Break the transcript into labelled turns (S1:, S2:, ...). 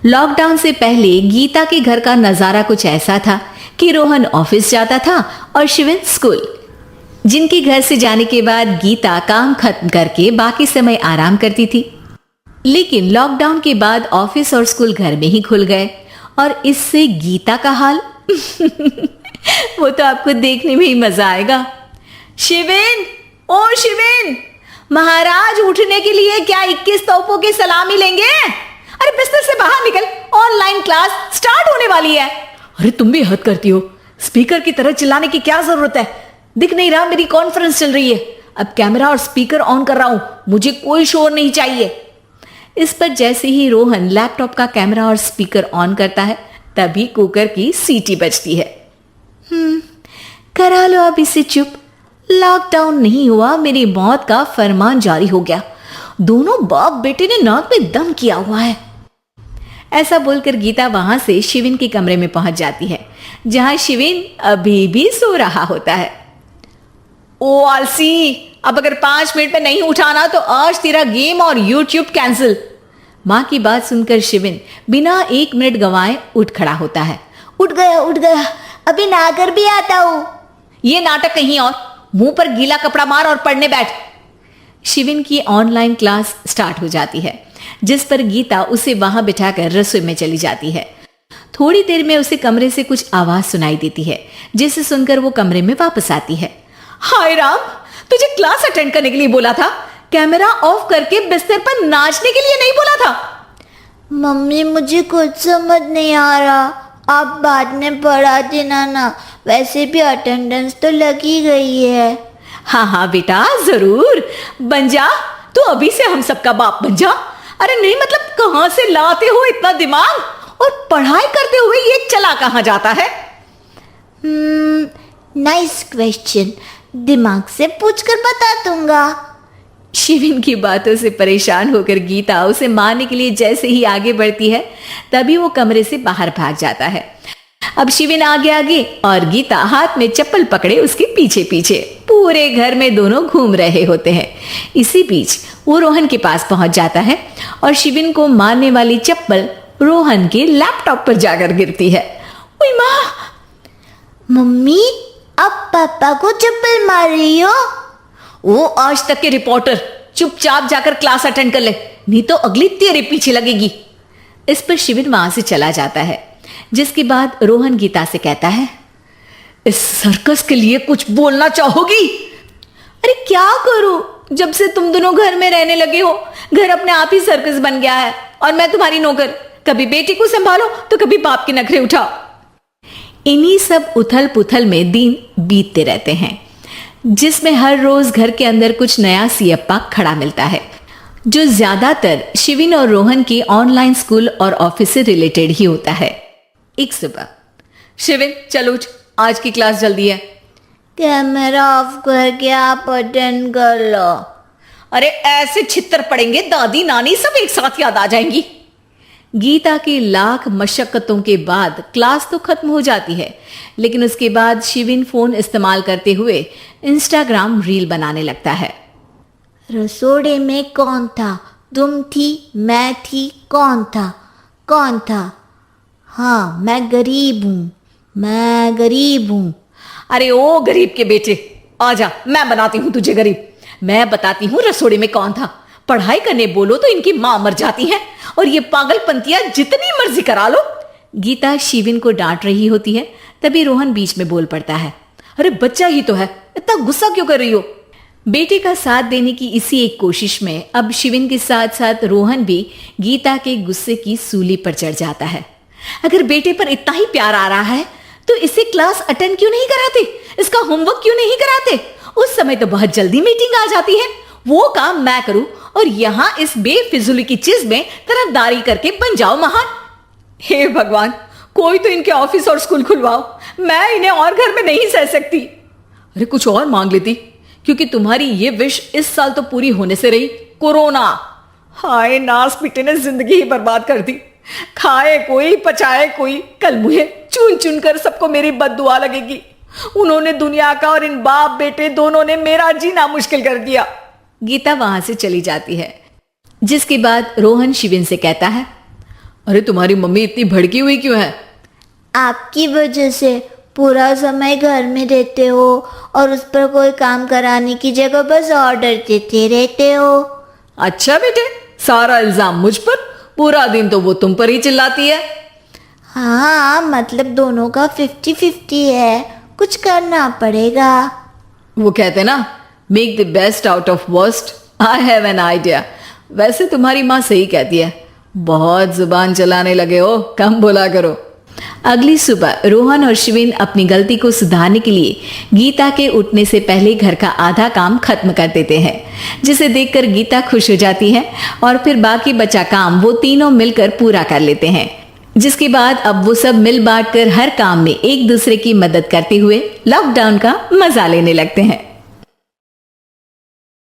S1: Lockdown से पहले गीता के घर का नजारा कुछ ऐसा था कि रोहन ऑफिस जाता था और शिविन स्कूल। जिनके घर से जाने के बाद गीता काम खत्म करके बाकी समय आराम करती थी। लेकिन लॉकडाउन के बाद ऑफिस और स्कूल घर में ही खुल गए और इससे गीता का हाल वो तो आपको देखने में ही मजा आएगा। शिविन, ओ शिविन, महाराज उठने के लिए क्या 21 तोपों की सलामी लेंगे? अरे बिस्तर से बाहर निकल, ऑनलाइन क्लास स्टार्ट होने वाली है।
S2: अरे तुम भी हद करती हो, स्पीकर की तरह चिल्लाने की क्या जरूरत है? दिख नहीं रहा मेरी कॉन्फ्रेंस चल रही है। अब कैमरा और स्पीकर ऑन कर रहा हूं, मुझे कोई शोर नहीं चाहिए।
S1: इस पर जैसे ही रोहन लैपटॉप का कैमरा और स्पीकर ऑन करता है तभी कुकर की सीटी बजती है। करा लो अब इसे चुप। लॉकडाउन नहीं हुआ, मेरी मौत का फरमान जारी हो गया। दोनों बाप बेटे ने नाक में दम किया हुआ है। ऐसा बोलकर गीता वहां से शिविन के कमरे में पहुंच जाती है, जहां शिविन अभी भी सो रहा होता है।
S2: ओ आलसी, अब अगर 5 मिनट में नहीं उठाना तो आज तेरा गेम और यूट्यूब कैंसिल।
S1: मां की बात सुनकर शिविन बिना 1 मिनट गंवाए उठ खड़ा होता है।
S3: उठ गया, अभी नहाकर भी आता हूं।
S2: ये नाटक कहीं और, मुंह पर गीला कपड़ा मार और पढ़ने बैठ।
S1: शिविन की ऑनलाइन क्लास स्टार्ट हो जाती है, जिस पर गीता उसे वहां बिठाकर रसोई में चली जाती है। थोड़ी देर में उसे कमरे से कुछ आवाज सुनाई देती है, जिसे सुनकर वो कमरे में वापस आती है।
S2: हाय राम, तुझे क्लास अटेंड करने के लिए बोला था, कैमरा ऑफ करके बिस्तर पर नाचने के लिए नहीं बोला था।
S3: मम्मी मुझे कुछ समझ नहीं आ रहा, आप बाद में पढ़ा देना ना, वैसे भी अटेंडेंस तो लगी गई है।
S2: हाँ बेटा, जरूर बन जा, तू अभी से हम सबका बाप बन जा। अरे नहीं मतलब कहां से लाते हो इतना दिमाग, और पढ़ाई करते हुए ये चला कहां जाता है?
S3: नाइस क्वेश्चन, दिमाग से पूछकर बता दूंगा।
S1: शिविन की बातों से परेशान होकर गीता उसे मारने के लिए जैसे ही आगे बढ़ती है तभी वो कमरे से बाहर भाग जाता है। अब शिविन आगे आगे और गीता हाथ में चप्पल पकड़े उसके पीछे पीछे पूरे घर में दोनों घूम रहे होते हैं। इसी बीच वो रोहन के पास पहुंच जाता है और शिविन को मारने वाली चप्पल रोहन के लैपटॉप पर जाकर गिरती है।
S2: ओए माँ!
S3: मम्मी, अब पापा को चप्पल मार रही हो?
S2: वो आज तक के रिपोर्टर, चुपचाप जाकर क्लास अटेंड कर ले, नहीं तो अगली तेरे पीछे लगेगी।
S1: इस पर शिविन वहां से चला जाता है, जिसके बाद रोहन गीता से कहता है,
S2: इस सर्कस के लिए कुछ बोलना चाहोगी?
S1: अरे क्या करूं, जब से तुम दोनों घर में रहने लगे हो, घर अपने आप ही सर्कस बन गया है और मैं तुम्हारी नौकर। कभी बेटी को संभालो तो कभी बाप के नखरे उठाओ। इन्हीं सब उथल पुथल में दिन बीतते रहते हैं, जिसमें हर रोज घर के अंदर कुछ नया सियप्पा खड़ा मिलता है, जो ज्यादातर शिविन और रोहन की ऑनलाइन स्कूल और ऑफिस से रिलेटेड ही होता है। एक सुबह,
S2: शिविन चल उठ, आज की क्लास जल्दी है।
S3: कैमरा ऑफ करके आप अटेंड कर लो।
S2: अरे ऐसे छित्तर पड़ेंगे, दादी नानी सब एक साथ याद आ जाएंगी।
S1: गीता की लाख मशक्कतों के बाद क्लास तो खत्म हो जाती है, लेकिन उसके बाद शिविन फोन इस्तेमाल करते हुए इंस्टाग्राम रील बनाने लगता है।
S3: रसोड़े में कौन था? तुम थी, मैं थी, कौन था? हाँ, मैं गरीब हूँ।
S2: अरे ओ गरीब के बेटे, आजा, मैं बनाती हूँ तुझे गरीब। मैं बताती हूँ रसोड़े में कौन था। पढ़ाई करने बोलो तो इनकी मां मर जाती है, और ये पागलपंतियां जितनी मर्जी करा लो।
S1: गीता शिविन को डांट रही होती है, तभी रोहन बीच में बोल पड़ता है।
S2: अरे बच्चा ही तो है, इतना गुस्सा क्यों कर रही हो?
S1: बेटे का साथ देने की इसी एक कोशिश में अब शिविन के साथ साथ रोहन भी गीता के गुस्से की सूली पर चढ़ जाता है।
S2: अगर बेटे पर इतना ही प्यार आ रहा है तो इसे क्लास अटेंड क्यों नहीं कराते? इसका होमवर्क क्यों नहीं कराते? उस समय तो बहुत जल्दी मीटिंग आ जाती है, वो काम मैं करूं और यहां इस बेफिजुली की चीज में तरफदारी करके बन जाओ महान। हे भगवान, कोई तो इनके ऑफिस और स्कूल खुलवाओ, मैं इन्हें और घर में नहीं सह सकती। अरे कुछ और मांग लेती, क्योंकि तुम्हारी ये विश इस साल तो पूरी होने से रही, कोरोना। हाय नास पिटे ने जिंदगी ही बर्बाद कर दी। खाए कोई पचाए कोई, कल मुझे चुन चुन कर सबको मेरी बद्दुआ लगेगी। उन्होंने दुनिया का और इन बाप बेटे दोनों ने मेरा जीना मुश्किल कर दिया।
S1: गीता वहां से चली जाती है, जिसके बाद रोहन शिविन से कहता है,
S2: अरे तुम्हारी मम्मी इतनी भड़की हुई क्यों है?
S3: आपकी वजह से पूरा समय घर में रहते हो और उस पर कोई काम कराने की जगह बस ऑर्डर देते रहते हो।
S2: अच्छा बेटे, सारा इल्जाम मुझ पर? पूरा दिन तो वो तुम पर ही चिल्लाती है।
S3: हाँ, मतलब दोनों का 50-50 है, कुछ करना पड़ेगा।
S2: वो कहते ना, make the best out of worst. I have an idea. वैसे तुम्हारी माँ सही कहती है, बहुत जुबान चलाने लगे हो, कम बोला करो।
S1: अगली सुबह रोहन और शिविन अपनी गलती को सुधारने के लिए गीता के उठने से पहले घर का आधा काम खत्म कर देते हैं, जिसे देखकर गीता खुश हो जाती है और फिर बाकी बचा काम वो तीनों मिलकर पूरा कर लेते हैं। जिसके बाद अब वो सब मिल बांट कर हर काम में एक दूसरे की मदद करते हुए लॉकडाउन का मजा लेने लगते हैं।